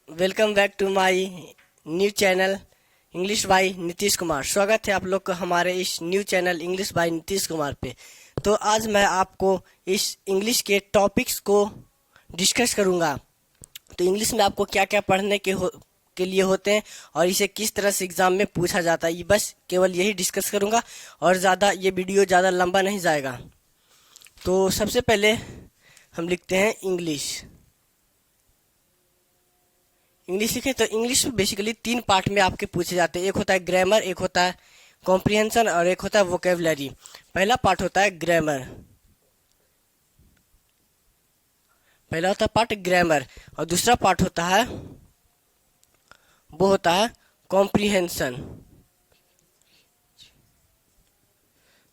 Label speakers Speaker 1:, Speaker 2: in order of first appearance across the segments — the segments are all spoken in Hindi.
Speaker 1: Welcome back to my new channel English by Nitish Kumar. स्वागत है आप लोग का हमारे इस new channel English by Nitish Kumar पे। तो आज मैं आपको इस इंग्लिश के टॉपिक्स को डिस्कस करूंगा। तो इंग्लिश में आपको क्या क्या पढ़ने के लिए होते हैं और इसे किस तरह से एग्जाम में पूछा जाता है, ये बस केवल यही डिस्कस करूंगा और ये वीडियो ज़्यादा लंबा नहीं जाएगा। तो सबसे पहले हम लिखते हैं इंग्लिश लिखे। तो इंग्लिश बेसिकली 3 पार्ट में आपके पूछे जाते हैं। एक होता है ग्रामर, एक होता है कॉम्प्रिहेंशन और एक होता है वोकेबलरी। पहला पार्ट होता है ग्रामर, और दूसरा पार्ट होता है वो होता है कॉम्प्रिहेंशन।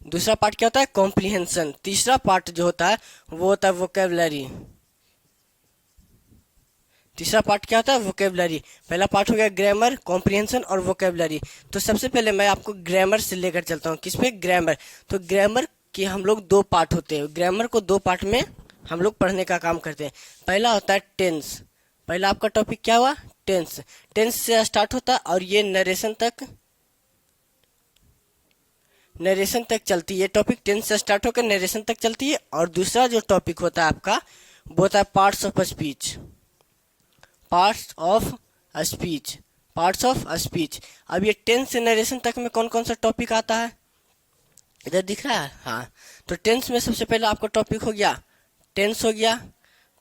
Speaker 1: दूसरा पार्ट क्या होता है? कॉम्प्रिहेंशन। तीसरा पार्ट जो होता है वो होता है वोकेबलरी। तीसरा पार्ट क्या होता है? वोकेबलरी। पहला पार्ट हो गया ग्रामर, कॉम्प्रिहेंशन और वोकेबलरी। तो सबसे पहले मैं आपको ग्रामर से लेकर चलता हूँ। किसपे? ग्रामर। तो ग्रामर के हम लोग 2 पार्ट होते हैं। ग्रामर को 2 पार्ट में हम लोग पढ़ने का काम करते हैं। पहला होता है टेंस। पहला आपका टॉपिक क्या हुआ? टेंस। टेंस से स्टार्ट होता है और ये नरेशन तक चलती है। टॉपिक टेंस से स्टार्ट होकर नरेशन तक चलती है। और दूसरा जो टॉपिक होता है आपका वो होता है parts of speech. Parts of speech. अब ये टेंस से नरेशन तक में कौन कौन सा टॉपिक आता है? इधर दिख रहा है? हाँ। तो टेंस में सबसे पहला आपका टॉपिक हो गया टेंस हो गया।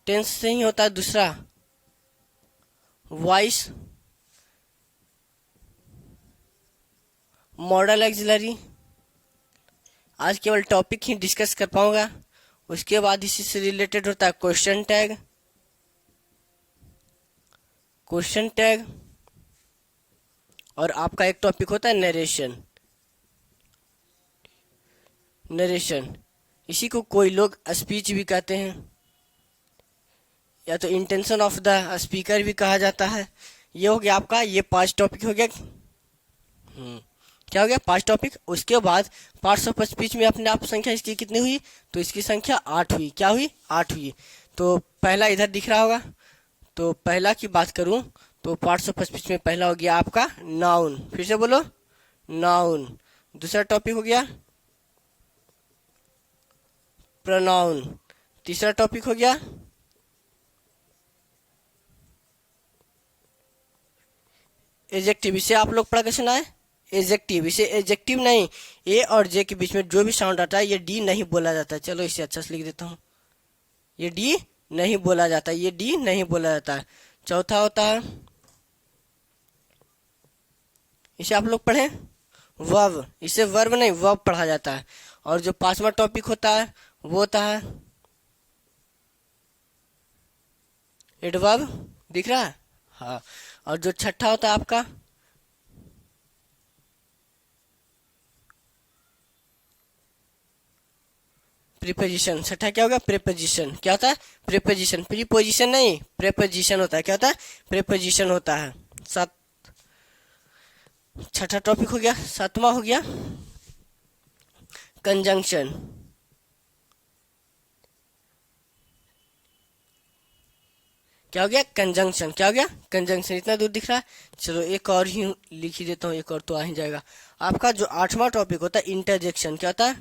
Speaker 1: टेंस से ही होता है दूसरा वॉइस, मॉडल ऑक्सिलरी। आज केवल टॉपिक ही डिस्कस कर पाऊंगा। उसके बाद इसी से रिलेटेड होता है क्वेश्चन टैग, और आपका एक टॉपिक होता है नरेशन। इसी को कोई लोग स्पीच भी कहते हैं, या तो इंटेंशन ऑफ द स्पीकर भी कहा जाता है। ये हो गया आपका, ये 5 टॉपिक हो गया। क्या हो गया? 5 टॉपिक। उसके बाद पार्ट्स ऑफ स्पीच में अपने आप संख्या इसकी कितनी हुई? तो इसकी संख्या 8 हुई। क्या हुई? 8 हुई। तो पहला इधर दिख रहा होगा। तो पहला की बात करूं तो पार्ट्स ऑफ स्पीच में पहला हो गया आपका नाउन। फिर से बोलो, नाउन। दूसरा टॉपिक हो गया प्रोनाउन। तीसरा टॉपिक हो गया एडजेक्टिव। इसे आप लोग पढ़ के सुना है? एडजेक्टिव। इसे एडजेक्टिव नहीं, ए और जे के बीच में जो भी साउंड आता है ये डी नहीं बोला जाता। चलो इसे अच्छा से लिख देता हूँ। ये डी नहीं बोला जाता, ये डी नहीं बोला जाता है। चौथा होता है, इसे आप लोग पढ़े वर्ब। इसे वर्ब नहीं वर्ब पढ़ा जाता है। और जो 5वां टॉपिक होता है वो होता है एडवर्ब। दिख रहा है? हाँ। और जो 6ठा होता है आपका प्रीपोजिशन। 6ठा क्या होगा? प्रीपोजिशन। क्या होता है? प्रीपोजिशन। प्रीपोजिशन नहीं, प्रीपोजिशन होता है। क्या होता है? प्रीपोजिशन होता है। 6ठा टॉपिक हो गया। 7वां हो गया कंजंक्शन। क्या हो गया? कंजंक्शन। क्या हो गया? कंजंक्शन। इतना दूर दिख रहा है? चलो एक और ही लिख ही देता हूँ, एक और तो आ ही जाएगा। आपका जो 8वां टॉपिक होता है इंटरजेक्शन। क्या होता है?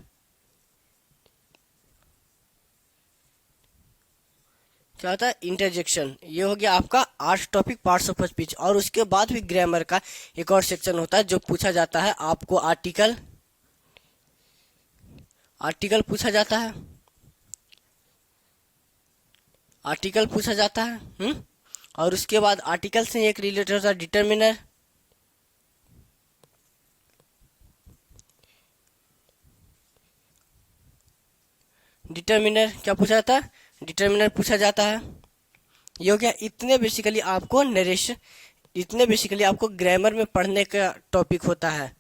Speaker 1: क्या होता है? इंटरजेक्शन। ये हो गया आपका 8 टॉपिक पार्ट्स ऑफ स्पीच। और उसके बाद भी ग्रामर का एक और सेक्शन होता है जो पूछा जाता है आपको आर्टिकल पूछा जाता है। आर्टिकल पूछा जाता है। और उसके बाद आर्टिकल से एक रिलेटेड होता है डिटर्मिनर। क्या पूछा जाता है? डिटर्मिनर पूछा जाता है। ये हो गया। इतने बेसिकली आपको ग्रामर में पढ़ने का टॉपिक होता है।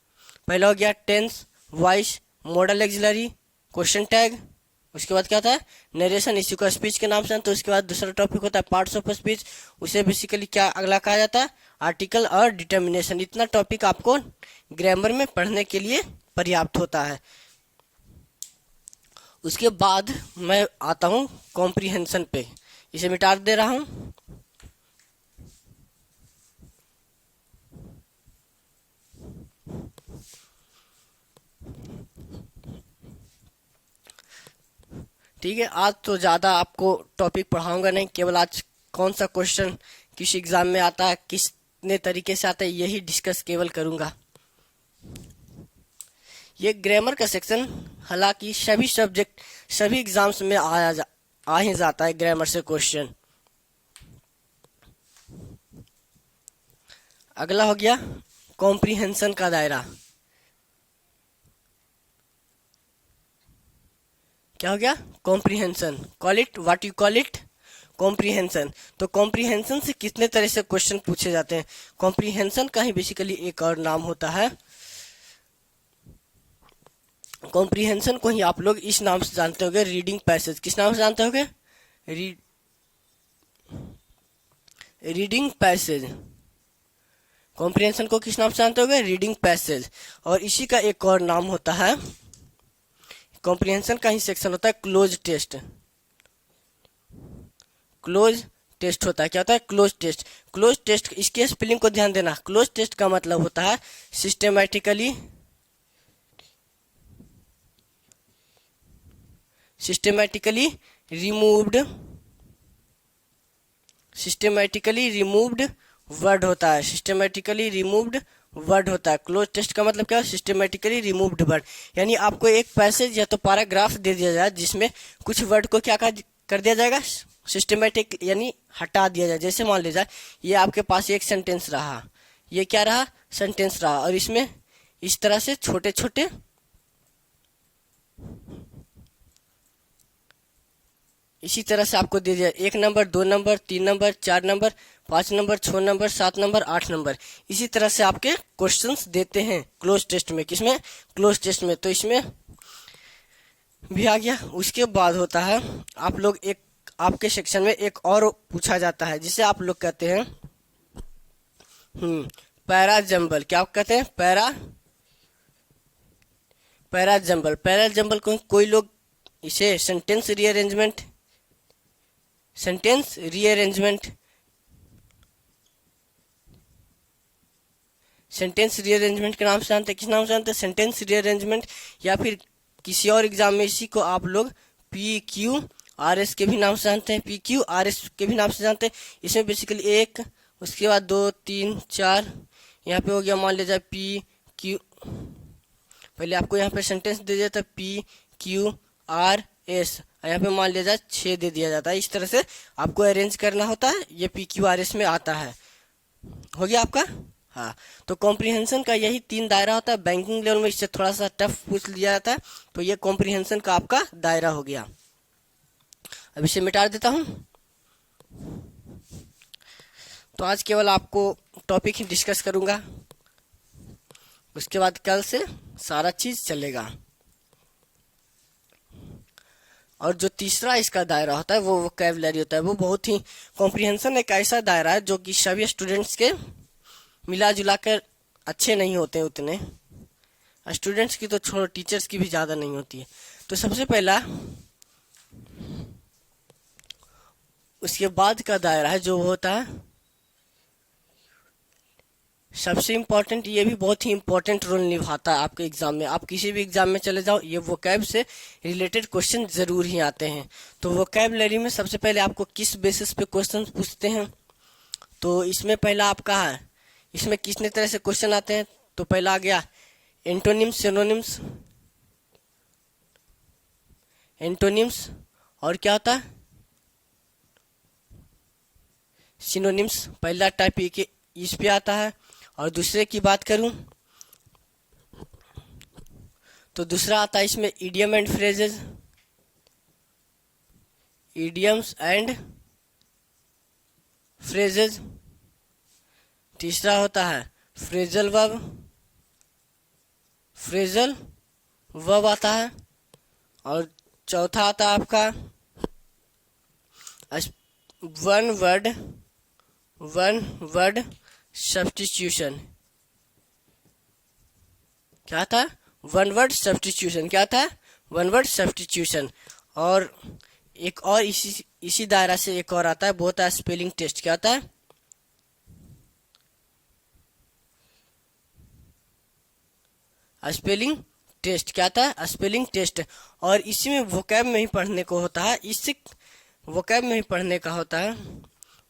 Speaker 1: पहला हो गया tense, voice, modal auxiliary, question tag. उसके बाद क्या होता है? नरेशन। इसी को स्पीच के नाम से। तो उसके बाद दूसरा टॉपिक होता है पार्ट्स ऑफ स्पीच। उसे बेसिकली क्या अगला कहा जाता है? आर्टिकल और डिटर्मिनेशन। इतना टॉपिक आपको ग्रामर में पढ़ने के लिए पर्याप्त होता है। उसके बाद मैं आता हूँ कॉम्प्रिहेंशन पे। इसे मिटा दे रहा हूँ। ठीक है, आज तो ज़्यादा आपको टॉपिक पढ़ाऊंगा नहीं, केवल आज कौन सा क्वेश्चन किस एग्जाम में आता है, किसने तरीके से आता है, यही डिस्कस केवल करूंगा। ये ग्रामर का सेक्शन हालांकि सभी सब्जेक्ट सभी एग्जाम्स में आ ही जाता है ग्रामर से क्वेश्चन। अगला हो गया कॉम्प्रिहेंशन का दायरा। क्या हो गया? Comprehension. Call it what you call it, comprehension. तो कॉम्प्रिहेंशन से कितने तरह से क्वेश्चन पूछे जाते हैं? कॉम्प्रिहेंशन का ही बेसिकली एक और नाम होता है। कॉम्प्रिहेंशन को ही आप लोग इस नाम से जानते होंगे, रीडिंग पैसेज। किस नाम से जानते होंगे? Reading passage. कॉम्प्रिहेंशन को किस नाम से जानते होंगे? Reading passage. और इसी का एक और नाम होता है, कॉम्प्रिहेंशन का ही सेक्शन होता है क्लोज टेस्ट। क्लोज टेस्ट होता है, क्या होता है? Cloze test. क्लोज टेस्ट, इसके स्पेलिंग को ध्यान देना। क्लोज टेस्ट का मतलब होता है सिस्टेमैटिकली रिमूव्ड वर्ड होता है। सिस्टेमेटिकली रिमूव्ड वर्ड होता है। क्लोज टेस्ट का मतलब क्या है? Systematically removed word. यानी आपको एक पैसेज या तो पैराग्राफ दे दिया जाए जिसमें कुछ वर्ड को क्या कर दिया जाएगा? सिस्टेमेटिक यानी हटा दिया जाए। जैसे मान लीजिए ये आपके पास एक सेंटेंस रहा, ये क्या रहा? सेंटेंस रहा, और इसमें इस तरह से छोटे छोटे इसी तरह से आपको दे दिया 1 number, 2 number, 3 number, 4 number, 5 number, 6 number, 7 number, 8 number. इसी तरह से आपके क्वेश्चंस देते हैं क्लोज टेस्ट में। किसमें? क्लोज टेस्ट में। तो इसमें भी आ गया। उसके बाद होता है आप लोग एक आपके सेक्शन में एक और पूछा जाता है जिसे आप लोग कहते हैं पैरा जंबल। क्या आप कहते हैं? Para jumble. पैरा जंबल को कोई लोग इसे सेंटेंस रीअरेंजमेंट के नाम से जानते हैं। किस नाम से जानते हैं? Sentence rearrangement. या फिर किसी और एग्जाम में इसी को आप लोग PQRS के भी नाम से जानते हैं। PQRS के भी नाम से जानते हैं। इसमें बेसिकली 1, उसके बाद 2, 3, 4, यहाँ पे हो गया मान लीजिए PQ। पहले आपको यहाँ पे सेंटेंस दे दिया था PQRS, यहाँ पे मान लिया जाए 6 दे दिया जाता है। इस तरह से आपको अरेंज करना होता है। ये PQRS में आता है। हो गया आपका? हाँ। तो कॉम्प्रिहेंशन का यही 3 दायरा होता है। बैंकिंग लेवल में इससे थोड़ा सा टफ पूछ लिया जाता है। तो ये कॉम्प्रिहेंशन का आपका दायरा हो गया। अब इसे मिटा देता हूँ। तो आज केवल आपको टॉपिक ही डिस्कस करूंगा, उसके बाद कल से सारा चीज चलेगा। और जो तीसरा इसका दायरा होता है वो वोकैबुलरी होता है। वो बहुत ही कॉम्प्रिहेंशन एक ऐसा दायरा है जो कि सभी स्टूडेंट्स के मिला जुला कर अच्छे नहीं होते उतने। स्टूडेंट्स की तो छोड़ो, टीचर्स की भी ज़्यादा नहीं होती है। तो सबसे पहला उसके बाद का दायरा है जो होता है सबसे इम्पोर्टेंट। ये भी बहुत ही इम्पोर्टेंट रोल निभाता है आपके एग्जाम में। आप किसी भी एग्जाम में चले जाओ, ये वोकैब से रिलेटेड क्वेश्चन जरूर ही आते हैं। तो वोकैबुलरी में सबसे पहले आपको किस बेसिस पे क्वेश्चन पूछते हैं? तो इसमें पहला आपका है, इसमें कितने तरह से क्वेश्चन आते हैं? तो पहला आ गया एंटोनिम्स, सिनोनिम्स। एंटोनिम्स और क्या होता है? सिनोनिम्स। पहला टाइप इस पे आता है। और दूसरे की बात करूं तो दूसरा आता है इसमें idiom and phrases, idioms and phrases. तीसरा होता है फ्रेजल वर्ब आता है। और चौथा आता है आपका वन वर्ड सब्स्टिट्यूशन। क्या था? One word substitution. क्या था? One word substitution. और एक और इसी दायरा से एक और आता है, वो होता है स्पेलिंग टेस्ट। क्या होता है? Spelling test. क्या था? Spelling test. और इसी में वोकैब में ही पढ़ने को होता है, इससे वोकैब में ही पढ़ने का होता है।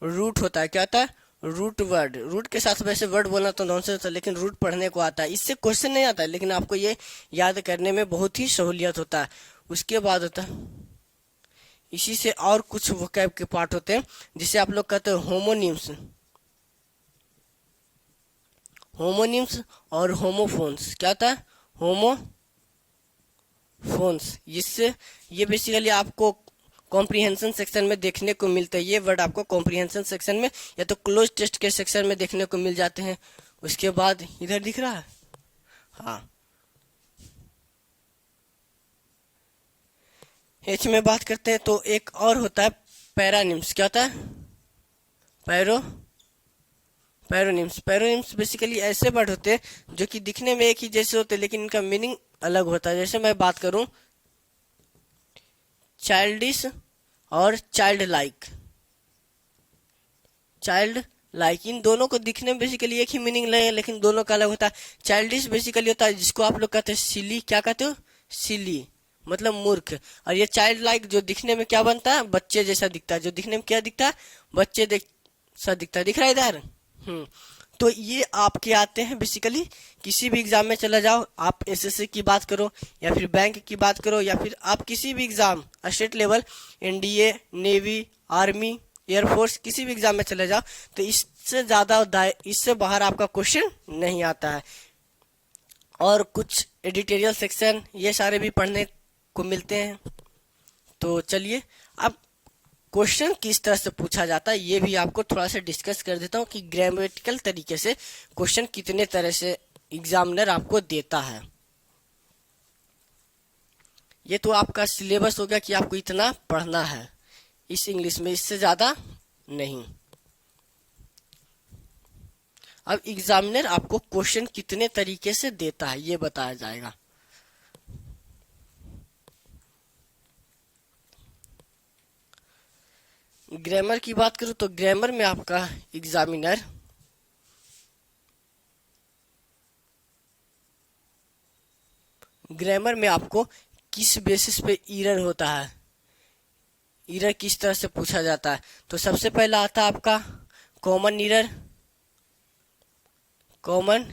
Speaker 1: रूट होता है। क्या होता है? Root word. रूट के साथ वैसे वर्ड बोलना तो नॉनसेंस है, लेकिन रूट पढ़ने को आता है। इससे क्वेश्चन नहीं आता है, लेकिन आपको ये याद करने में बहुत ही सहूलियत होता है। उसके बाद होता है, इसी से और कुछ वोकैब के पार्ट होते हैं, जिसे आप लोग कहते हैं होमोनिम्स। होमोनिम्स और होमोफोन्स। क्या होता है? होमोफोन्स। इससे ये बेसिकली आपको कॉम्प्रिहेंशन सेक्शन में देखने को मिलता है। ये वर्ड आपको कॉम्प्रिहेंशन सेक्शन में या तो क्लोज टेस्ट के सेक्शन में देखने को मिल जाते हैं। उसके बाद इधर दिख रहा है, हाँ, एच में बात करते हैं तो एक और होता है पैरानिम्स। क्या होता है? पैरोनिम्स। पैरोनिम्स बेसिकली ऐसे वर्ड होते हैं जो कि दिखने में एक ही जैसे होते हैं, लेकिन इनका मीनिंग अलग होता है। जैसे मैं बात करूं चाइल्डिश और चाइल्ड लाइक। चाइल्ड लाइक, इन दोनों को दिखने में बेसिकली एक ही मीनिंग लगे, लेकिन दोनों का अलग होता है। चाइल्डिश बेसिकली होता है जिसको आप लोग कहते हैं सिली। क्या कहते हो? सिली, मतलब मूर्ख। और ये चाइल्ड लाइक जो दिखने में क्या बनता है? बच्चे जैसा दिखता है। जो दिखने में क्या दिखता है? बच्चे जैसा दिखता है। दिख रहा है इधर? तो ये आपके आते हैं बेसिकली, किसी भी एग्जाम में चला जाओ, आप एसएससी की बात करो या फिर बैंक की बात करो, या फिर आप किसी भी exam state level, NDA, navy, army, air force, किसी भी एग्जाम में चले जाओ, तो इससे बाहर आपका क्वेश्चन नहीं आता है। और कुछ एडिटोरियल सेक्शन ये सारे भी पढ़ने को मिलते हैं। तो चलिए अब क्वेश्चन किस तरह से पूछा जाता है ये भी आपको थोड़ा सा डिस्कस कर देता हूँ कि ग्रामेटिकल तरीके से क्वेश्चन कितने तरह से एग्जामिनर आपको देता है। ये तो आपका सिलेबस हो गया कि आपको इतना पढ़ना है इस इंग्लिश में, इससे ज्यादा नहीं। अब एग्जामिनर आपको क्वेश्चन कितने तरीके से देता है ये बताया जाएगा। ग्रामर की बात करूं तो ग्रामर में आपका एग्जामिनर ग्रामर में आपको किस बेसिस पे एरर होता है, एरर किस तरह से पूछा जाता है। तो सबसे पहला आता है आपका कॉमन एरर। कॉमन,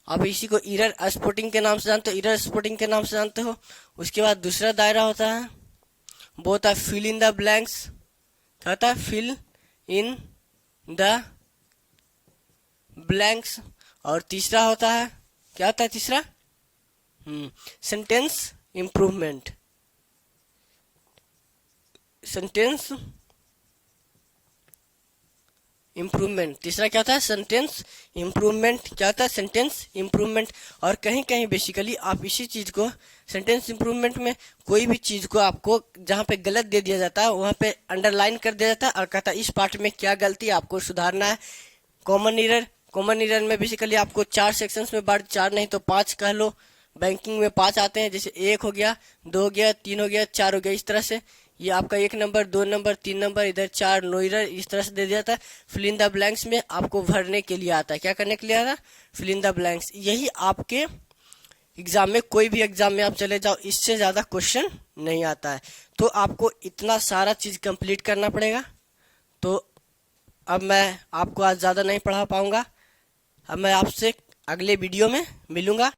Speaker 1: अब इसी को एरर स्पॉटिंग के नाम से जानते हो, एरर स्पॉटिंग के नाम से जानते हो। उसके बाद दूसरा दायरा होता है, वो होता है फिल इन द ब्लैंक्स। क्या होता है? Fill in the blanks. और तीसरा होता है, क्या होता है तीसरा? Sentence improvement. सेंटेंस इम्प्रूवमेंट, तीसरा क्या होता है? Sentence improvement. क्या होता है? Sentence improvement. और कहीं कहीं बेसिकली आप इसी चीज को, सेंटेंस इम्प्रूवमेंट में कोई भी चीज को आपको जहाँ पे गलत दे दिया जाता है वहाँ पे अंडरलाइन कर दिया जाता है और कहता है इस पार्ट में क्या गलती आपको सुधारना है। कॉमन एरर, कॉमन एरर में बेसिकली आपको 4 सेक्शंस में बांट, 4 नहीं तो 5 कह लो। बैंकिंग में 5 आते हैं, जैसे 1 हो गया, 2 हो गया, 3 हो गया, 4 हो गया। इस तरह से ये आपका 1 नंबर, 2 नंबर, 3 नंबर, इधर 4 नो एरर, इस तरह से दे दिया जाता है। फिल इन द ब्लैंक्स में आपको भरने के लिए आता है। क्या करने के लिए आता है? Fill in the blanks. यही आपके एग्जाम में, कोई भी एग्जाम में आप चले जाओ, इससे ज्यादा क्वेश्चन नहीं आता है। तो आपको इतना सारा चीज कंप्लीट करना पड़ेगा। तो अब मैं आपको आज ज्यादा नहीं पढ़ा पाऊंगा। अब मैं आपसे अगले वीडियो में मिलूंगा।